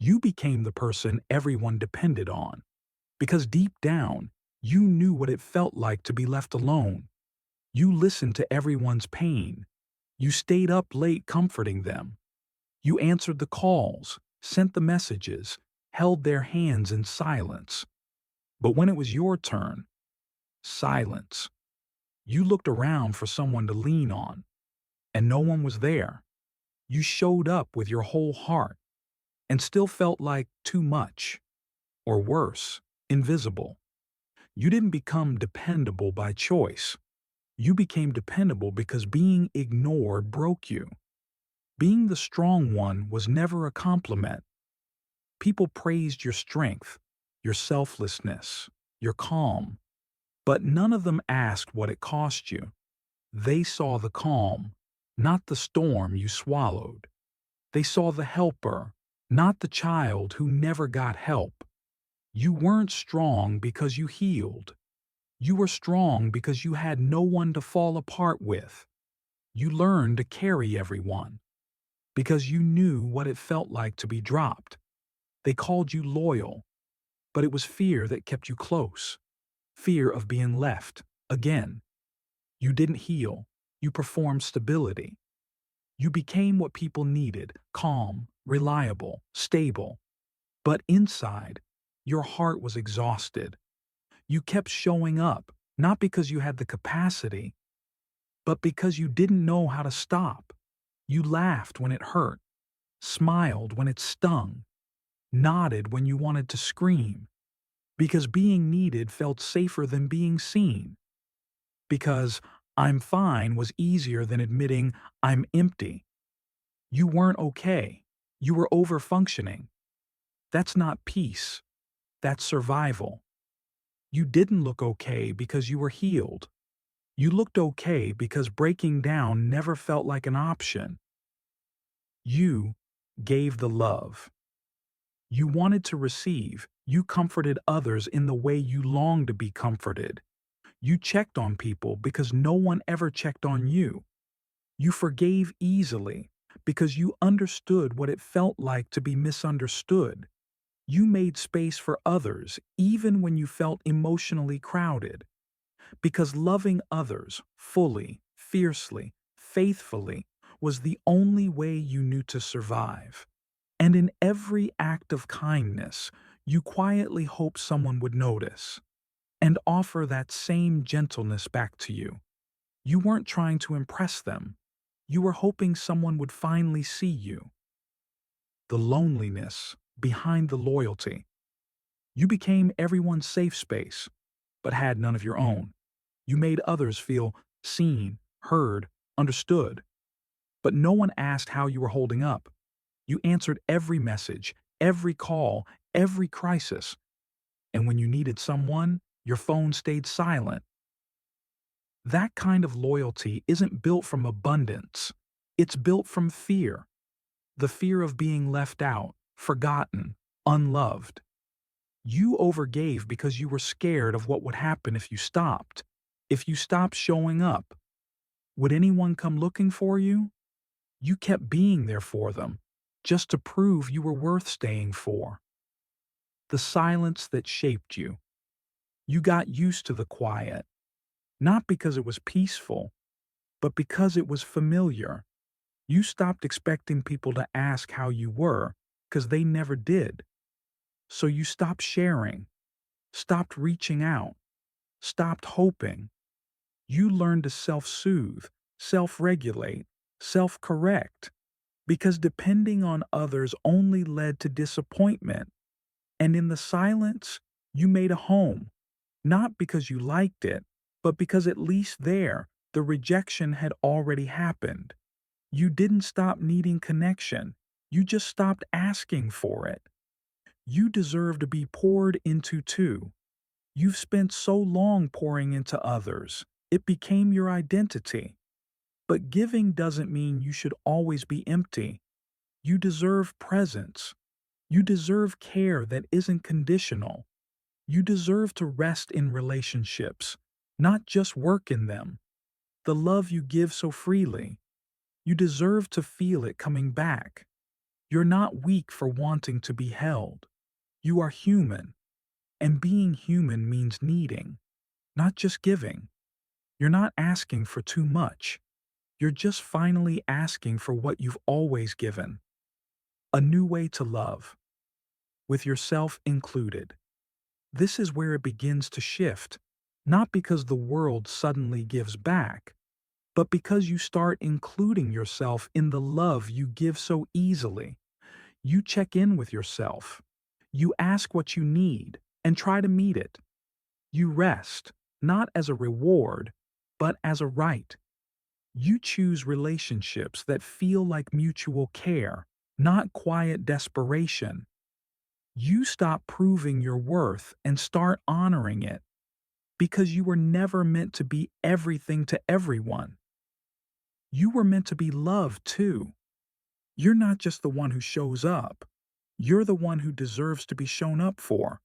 You became the person everyone depended on, because deep down, you knew what it felt like to be left alone. You listened to everyone's pain. You stayed up late comforting them. You answered the calls, sent the messages, held their hands in silence. But when it was your turn, silence. You looked around for someone to lean on, and no one was there. You showed up with your whole heart and still felt like too much, or worse, invisible. You didn't become dependable by choice. You became dependable because being ignored broke you. Being the strong one was never a compliment. People praised your strength, your selflessness, your calm, but none of them asked what it cost you. They saw the calm, not the storm you swallowed. They saw the helper, not the child who never got help. You weren't strong because you healed. You were strong because you had no one to fall apart with. You learned to carry everyone because you knew what it felt like to be dropped. They called you loyal, but it was fear that kept you close. Fear of being left again. You didn't heal. You performed stability. You became what people needed: calm, reliable, stable. But inside, your heart was exhausted. You kept showing up, not because you had the capacity, but because you didn't know how to stop. You laughed when it hurt, smiled when it stung, nodded when you wanted to scream, because being needed felt safer than being seen. Because "I'm fine" was easier than admitting "I'm empty." You weren't okay. You were overfunctioning. That's not peace. That's survival. You didn't look okay because you were healed. You looked okay because breaking down never felt like an option. You gave the love. You wanted to receive. You comforted others in the way you longed to be comforted. You checked on people because no one ever checked on you. You forgave easily because you understood what it felt like to be misunderstood. You made space for others even when you felt emotionally crowded. Because loving others fully, fiercely, faithfully was the only way you knew to survive. And in every act of kindness, you quietly hoped someone would notice and offer that same gentleness back to you. You weren't trying to impress them. You were hoping someone would finally see you. The loneliness behind the loyalty. You became everyone's safe space, but had none of your own. You made others feel seen, heard, understood. But no one asked how you were holding up. You answered every message, every call, every crisis. And when you needed someone, your phone stayed silent. That kind of loyalty isn't built from abundance. It's built from fear. The fear of being left out, forgotten, unloved. You overgave because you were scared of what would happen if you stopped. If you stopped showing up, would anyone come looking for you? You kept being there for them, just to prove you were worth staying for. The silence that shaped you. You got used to the quiet, not because it was peaceful, but because it was familiar. You stopped expecting people to ask how you were, because they never did. So you stopped sharing, stopped reaching out, stopped hoping. You learned to self-soothe, self-regulate, self-correct, because depending on others only led to disappointment. And in the silence, you made a home, not because you liked it, but because at least there, the rejection had already happened. You didn't stop needing connection. You just stopped asking for it. You deserve to be poured into too. You've spent so long pouring into others. It became your identity. But giving doesn't mean you should always be empty. You deserve presence. You deserve care that isn't conditional. You deserve to rest in relationships, not just work in them. The love you give so freely. You deserve to feel it coming back. You're not weak for wanting to be held. You are human, and being human means needing, not just giving. You're not asking for too much. You're just finally asking for what you've always given. A new way to love, with yourself included. This is where it begins to shift, not because the world suddenly gives back, but because you start including yourself in the love you give so easily. You check in with yourself. You ask what you need and try to meet it. You rest, not as a reward, but as a right. You choose relationships that feel like mutual care, not quiet desperation. You stop proving your worth and start honoring it because you were never meant to be everything to everyone. You were meant to be loved too. You're not just the one who shows up. You're the one who deserves to be shown up for.